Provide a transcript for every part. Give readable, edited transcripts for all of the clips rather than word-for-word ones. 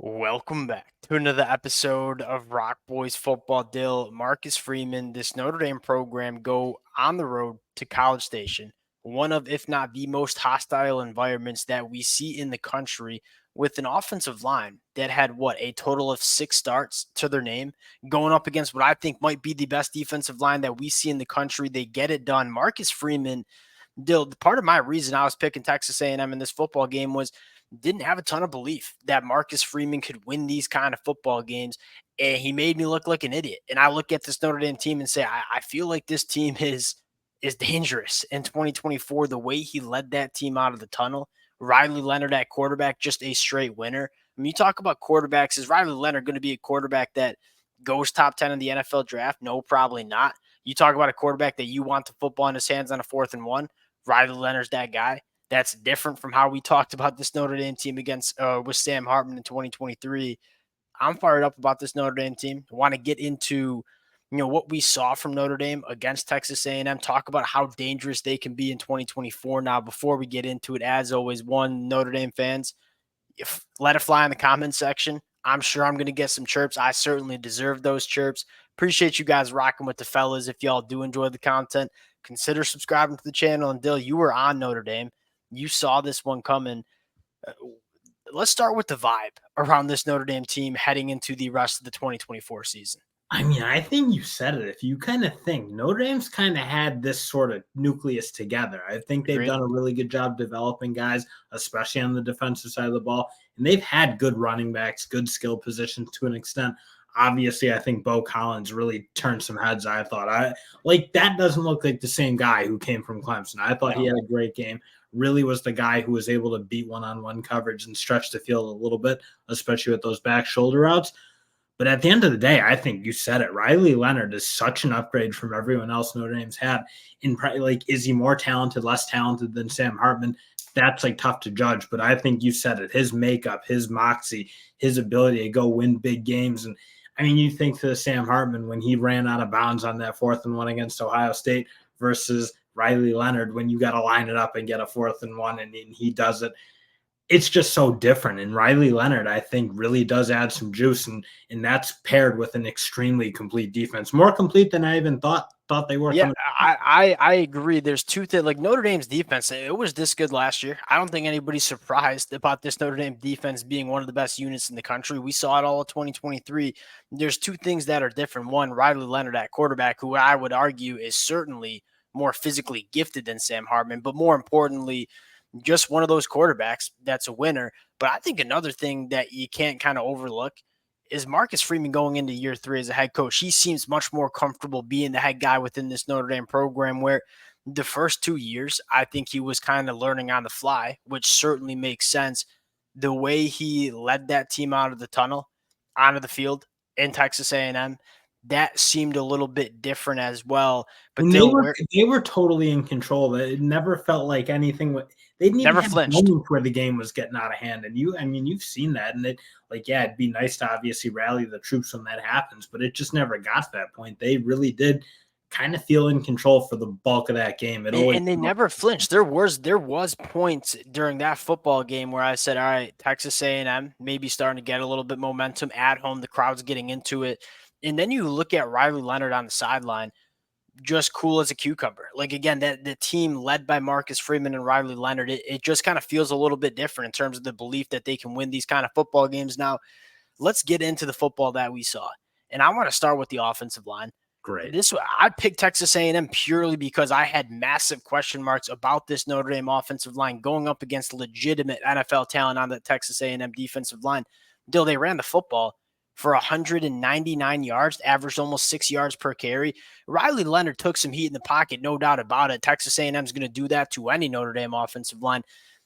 Welcome back to another episode of Rock Boys Football. Dill, Marcus Freeman, this Notre Dame program go on the road to College Station, one of, if not the most hostile environments that we see in the country, with an offensive line that had a total of 6 starts to their name, going up against what I think might be the best defensive line that we see in the country. They get it done. Marcus Freeman, Dill, part of my reason I was picking Texas A&M in this football game was didn't have a ton of belief that Marcus Freeman could win these kind of football games. And he made me look like an idiot. And I look at this Notre Dame team and say, I feel like this team is dangerous in 2024. The way he led that team out of the tunnel, Riley Leonard at quarterback, just a straight winner. I mean, you talk about quarterbacks. Is Riley Leonard going to be a quarterback that goes top 10 in the NFL draft? No, probably not. You talk about a quarterback that you want the football in his hands on a 4th and 1. Riley Leonard's that guy. That's different from how we talked about this Notre Dame team against with Sam Hartman in 2023. I'm fired up about this Notre Dame team. I want to get into what we saw from Notre Dame against Texas A&M. Talk about how dangerous they can be in 2024. Now, before we get into it, as always, Notre Dame fans, let it fly in the comments section. I'm sure I'm going to get some chirps. I certainly deserve those chirps. Appreciate you guys rocking with the fellas. If y'all do enjoy the content, consider subscribing to the channel. And Dill, you were on Notre Dame. You saw this one coming. Let's start with the vibe around this Notre Dame team heading into the rest of the 2024 season. I mean, I think you said it. If you kind of think Notre Dame's kind of had this sort of nucleus together, I think they've done a really good job developing guys, especially on the defensive side of the ball. And they've had good running backs, good skill positions to an extent. Obviously, I think Bo Collins really turned some heads. I thought that doesn't look like the same guy who came from Clemson. I thought he had a great game. Really was the guy who was able to beat one-on-one coverage and stretch the field a little bit, especially with those back shoulder routes. But at the end of the day, I think you said it. Riley Leonard is such an upgrade from everyone else Notre Dame's had. Is he more talented, less talented than Sam Hartman? That's tough to judge. But I think you said it. His makeup, his moxie, his ability to go win big games. And I mean, you think to Sam Hartman when he ran out of bounds on that 4th-and-1 against Ohio State versus Riley Leonard when you got to line it up and get a 4th-and-1 and he does it. It's just so different. And Riley Leonard, I think, really does add some juice, and that's paired with an extremely complete defense, more complete than I even thought they were. Yeah, I agree. There's two things. Like Notre Dame's defense, it was this good last year. I don't think anybody's surprised about this Notre Dame defense being one of the best units in the country. We saw it all in 2023. There's two things that are different. One, Riley Leonard at quarterback, who I would argue is certainly more physically gifted than Sam Hartman, but more importantly, just one of those quarterbacks that's a winner. But I think another thing that you can't kind of overlook is Marcus Freeman going into year 3 as a head coach. He seems much more comfortable being the head guy within this Notre Dame program, where the first 2 years, I think he was kind of learning on the fly, which certainly makes sense. The way he led that team out of the tunnel, onto the field in Texas A&M, that seemed a little bit different as well. But they were totally in control. It never felt like anything. They didn't even have moments where the game was getting out of hand. And you've seen that. And it'd be nice to obviously rally the troops when that happens, but it just never got to that point. They really did kind of feel in control for the bulk of that game. And they never flinched. There was points during that football game where I said, all right, Texas A&M maybe starting to get a little bit momentum at home. The crowd's getting into it. And then you look at Riley Leonard on the sideline, just cool as a cucumber. Again, that the team led by Marcus Freeman and Riley Leonard, it just kind of feels a little bit different in terms of the belief that they can win these kind of football games. Now, let's get into the football that we saw. And I want to start with the offensive line. Great. I picked Texas A&M purely because I had massive question marks about this Notre Dame offensive line going up against legitimate NFL talent on the Texas A&M defensive line. Until they ran the football for 199 yards, averaged almost 6 yards per carry. Riley Leonard took some heat in the pocket, no doubt about it. Texas A&M is going to do that to any Notre Dame offensive line.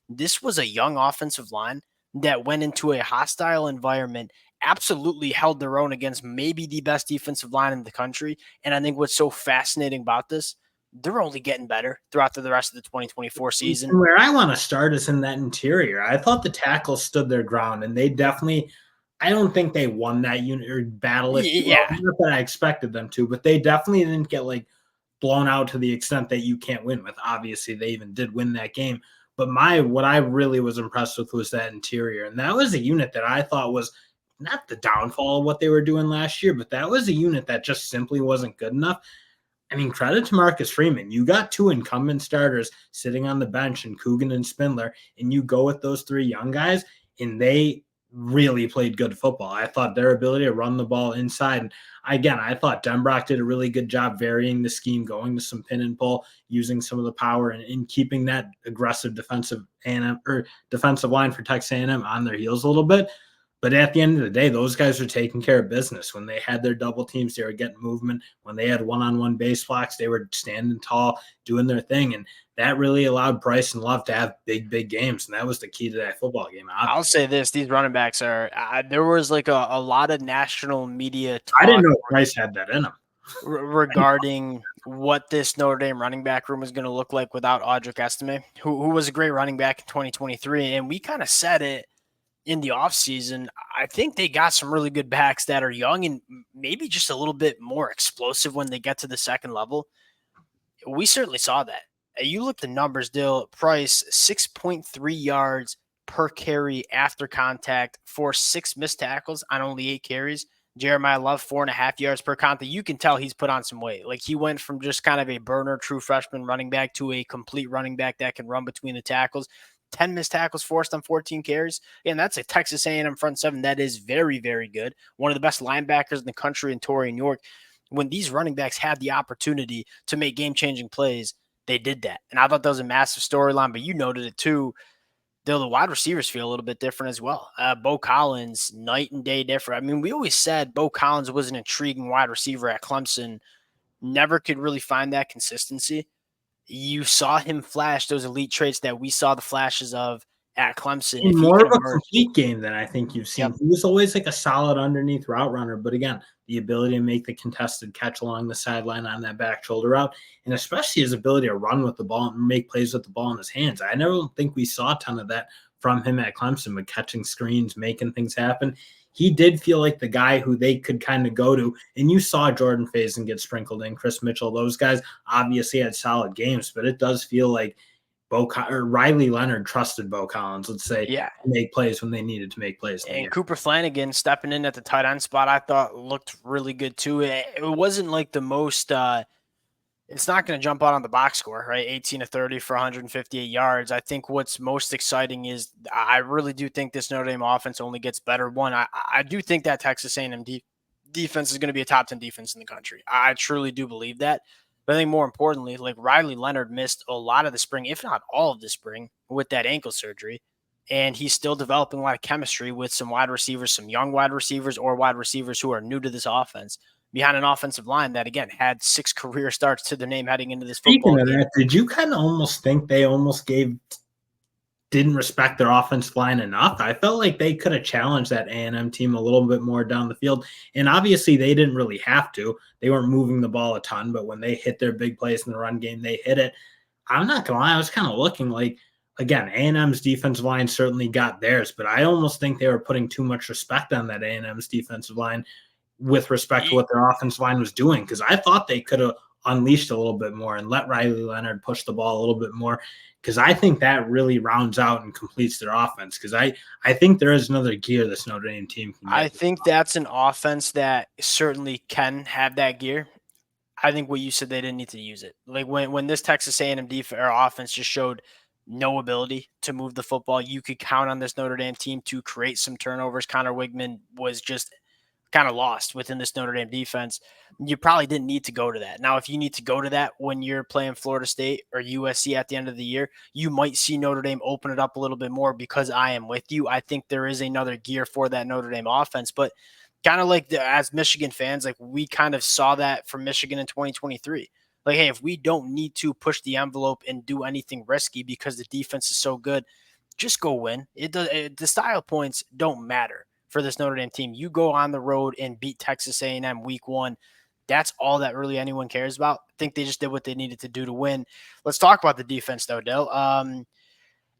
This was a young offensive line that went into a hostile environment, absolutely held their own against maybe the best defensive line in the country. And I think what's so fascinating about this, they're only getting better throughout the rest of the 2024 season. And where I want to start is in that interior. I thought the tackles stood their ground, and they definitely – I don't think they won that unit or battle. Not that I expected them to, but they definitely didn't get blown out to the extent that you can't win with. Obviously, they even did win that game. But what I really was impressed with was that interior. And that was a unit that I thought was not the downfall of what they were doing last year, but that was a unit that just simply wasn't good enough. I mean, credit to Marcus Freeman. You got two incumbent starters sitting on the bench in Coogan and Spindler, and you go with those three young guys, and they really played good football. I thought their ability to run the ball inside. And again, I thought Denbrock did a really good job varying the scheme, going to some pin and pull, using some of the power, and keeping that aggressive defensive line for Texas A&M on their heels a little bit. But at the end of the day, those guys were taking care of business. When they had their double teams, they were getting movement. When they had one-on-one base blocks, they were standing tall, doing their thing. And that really allowed Bryce and Love to have big, big games. And that was the key to that football game. I'll say this. These running backs are there was like a lot of national media talk. I didn't know Bryce had that in him. Regarding what this Notre Dame running back room is going to look like without Audric Estime, who was a great running back in 2023. And we kind of said it in the offseason. I think they got some really good backs that are young and maybe just a little bit more explosive when they get to the second level. We certainly saw that. You look at the numbers, Dill. Price, 6.3 yards per carry after contact for 6 missed tackles on only 8 carries. Jeremiah Love, 4.5 yards per contact. You can tell he's put on some weight. Like, he went from just kind of a burner, true freshman running back to a complete running back that can run between the tackles. 10 missed tackles forced on 14 carries. And that's a Texas A&M front seven that is very, very good. One of the best linebackers in the country in Torian York. When these running backs had the opportunity to make game-changing plays, they did that. And I thought that was a massive storyline, but you noted it too. The wide receivers feel a little bit different as well. Bo Collins, night and day different. I mean, we always said Bo Collins was an intriguing wide receiver at Clemson. Never could really find that consistency. You saw him flash those elite traits that we saw the flashes of at Clemson. In more of a complete game than I think you've seen. Yep. He was always like a solid underneath route runner, but again, the ability to make the contested catch along the sideline on that back shoulder route, and especially his ability to run with the ball and make plays with the ball in his hands. I never think we saw a ton of that from him at Clemson, but catching screens, making things happen. He did feel like the guy who they could kind of go to. And you saw Jordan Faison get sprinkled in, Chris Mitchell. Those guys obviously had solid games, but it does feel like Riley Leonard trusted Bo Collins, let's say, to make plays when they needed to make plays. And Cooper Flanagan stepping in at the tight end spot, I thought looked really good too. It wasn't like the most it's not going to jump out on the box score, right? 18 to 30 for 158 yards. I think what's most exciting is I really do think this Notre Dame offense only gets better. One, I do think that Texas A&M defense is going to be a top 10 defense in the country. I truly do believe that. But I think more importantly, like Riley Leonard missed a lot of the spring, if not all of the spring, with that ankle surgery. And he's still developing a lot of chemistry with some wide receivers, some young wide receivers or wide receivers who are new to this offense, behind an offensive line that, again, had 6 career starts to their name heading into this football game. That, did you kind of almost think they almost didn't respect their offensive line enough? I felt like they could have challenged that A&M team a little bit more down the field. And obviously they didn't really have to. They weren't moving the ball a ton, but when they hit their big plays in the run game, they hit it. I'm not going to lie. I was kind of looking like, again, A&M's defensive line certainly got theirs, but I almost think they were putting too much respect on that A&M's defensive line with respect to what their offensive line was doing, because I thought they could have unleashed a little bit more and let Riley Leonard push the ball a little bit more, because I think that really rounds out and completes their offense, because I think there is another gear this Notre Dame team can get. I think that's an offense that certainly can have that gear. I think what you said, they didn't need to use it. Like when this Texas A&M defense or offense just showed no ability to move the football, you could count on this Notre Dame team to create some turnovers. Connor Wigman was just kind of lost within this Notre Dame defense. You probably didn't need to go to that. Now, if you need to go to that when you're playing Florida State or USC at the end of the year, you might see Notre Dame open it up a little bit more, because I am with you. I think there is another gear for that Notre Dame offense, but kind of like as Michigan fans, like we kind of saw that from Michigan in 2023. Like, hey, if we don't need to push the envelope and do anything risky because the defense is so good, just go win. The style points don't matter for this Notre Dame team. You go on the road and beat Texas A&M week 1. That's all that really anyone cares about. I think they just did what they needed to do to win. Let's talk about the defense, though, Dell.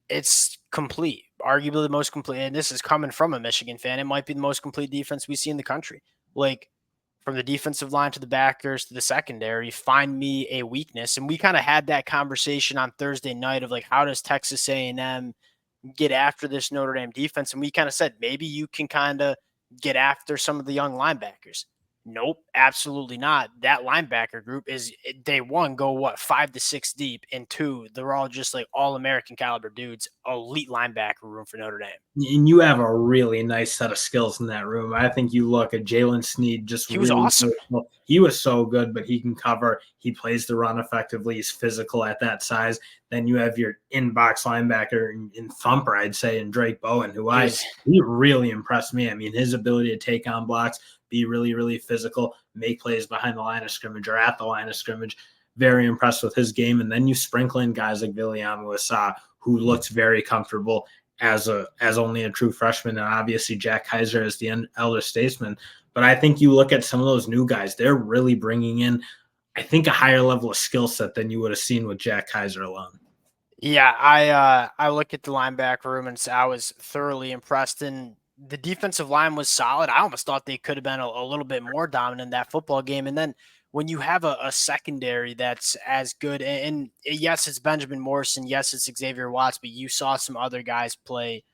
It's complete, arguably the most complete. And this is coming from a Michigan fan. It might be the most complete defense we see in the country. Like, from the defensive line to the backers to the secondary, find me a weakness. And we kind of had that conversation on Thursday night of like, how does Texas A&M get after this Notre Dame defense? And we kind of said, maybe you can kind of get after some of the young linebackers. Nope, absolutely not. That linebacker group is day one, go what, 5 to 6 deep, and two, they're all just like all American caliber dudes, elite linebacker room for Notre Dame. And you have a really nice set of skills in that room. I think you look at Jalen Sneed, just he was really awesome. He was so good, but he can cover. He plays the run effectively. He's physical at that size. Then you have your in-box linebacker in Thumper, I'd say, and Drake Bowen, he really impressed me. I mean, his ability to take on blocks, be really, really physical, make plays behind the line of scrimmage or at the line of scrimmage. Very impressed with his game. And then you sprinkle in guys like Viliamu Asa, who looks very comfortable as only a true freshman, and obviously Jack Kaiser as the elder statesman. But I think you look at some of those new guys, they're really bringing in, I think, a higher level of skill set than you would have seen with Jack Kaiser alone. Yeah, I look at the linebacker room and I was thoroughly impressed. And the defensive line was solid. I almost thought they could have been a little bit more dominant in that football game. And then when you have a secondary that's as good, and yes, it's Benjamin Morrison, yes, it's Xavier Watts, but you saw some other guys play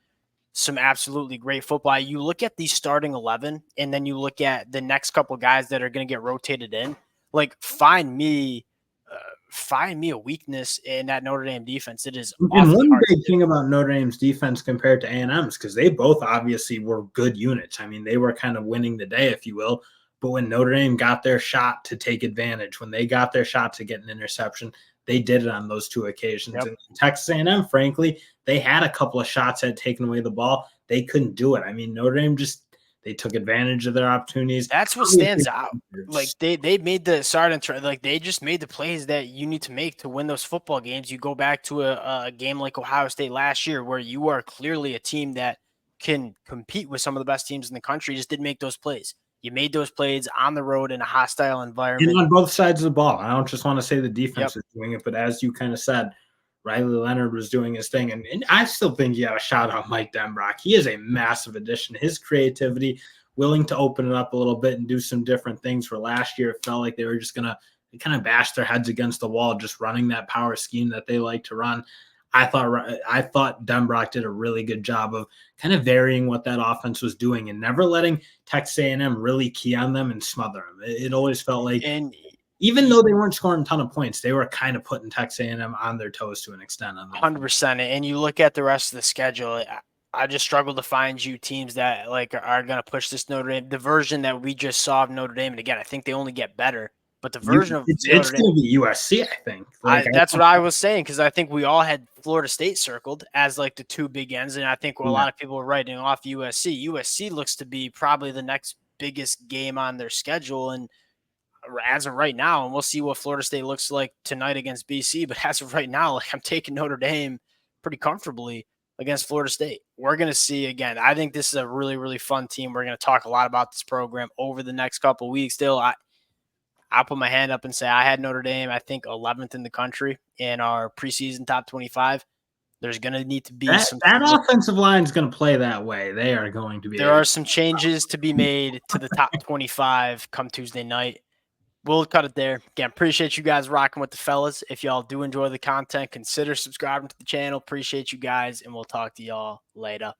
some absolutely great football. You look at the starting 11, and then you look at the next couple guys that are going to get rotated in. Like, find me a weakness in that Notre Dame defense. It is and one big thing about Notre Dame's defense compared to A&M's, because they both obviously were good units. I mean, they were kind of winning the day, if you will. But when Notre Dame got their shot to take advantage, when they got their shot to get an interception, they did it on those two occasions. Yep. And Texas A&M, frankly, they had a couple of shots at taking away the ball. They couldn't do it. I mean, Notre Dame they took advantage of their opportunities. That's what stands out. Like they made they just made the plays that you need to make to win those football games. You go back to a game like Ohio State last year, where you are clearly a team that can compete with some of the best teams in the country. Just didn't make those plays. You made those plays on the road in a hostile environment. And on both sides of the ball. I don't just want to say the defense is doing it, but as you kind of said, Riley Leonard was doing his thing. And I still think you got to shout out Mike Denbrock. He is a massive addition. His creativity, willing to open it up a little bit and do some different things. For last year, it felt like they were just going to kind of bash their heads against the wall, just running that power scheme that they like to run. I thought Denbrock did a really good job of kind of varying what that offense was doing and never letting Texas A&M really key on them and smother them. It always felt like, and even though they weren't scoring a ton of points, they were kind of putting Texas A&M on their toes to an extent. 100%. And you look at the rest of the schedule, I just struggle to find you teams that like are going to push this Notre Dame, the version that we just saw of Notre Dame. And again, I think they only get better. But the version of it's going to be USC, I think. That's what I was saying, because I think we all had Florida State circled as like the two big ends, and I think a lot of people were writing off USC. USC looks to be probably the next biggest game on their schedule, and as of right now, and we'll see what Florida State looks like tonight against BC. But as of right now, like I'm taking Notre Dame pretty comfortably against Florida State. We're going to see again. I think this is a really, really fun team. We're going to talk a lot about this program over the next couple of weeks. Still, I'll put my hand up and say I had Notre Dame, I think, 11th in the country in our preseason top 25. There's going to need to be that offensive line is going to play that way. They are going to be. There are some changes to be made to the top 25 come Tuesday night. We'll cut it there. Again, appreciate you guys rocking with the fellas. If y'all do enjoy the content, consider subscribing to the channel. Appreciate you guys, and we'll talk to y'all later.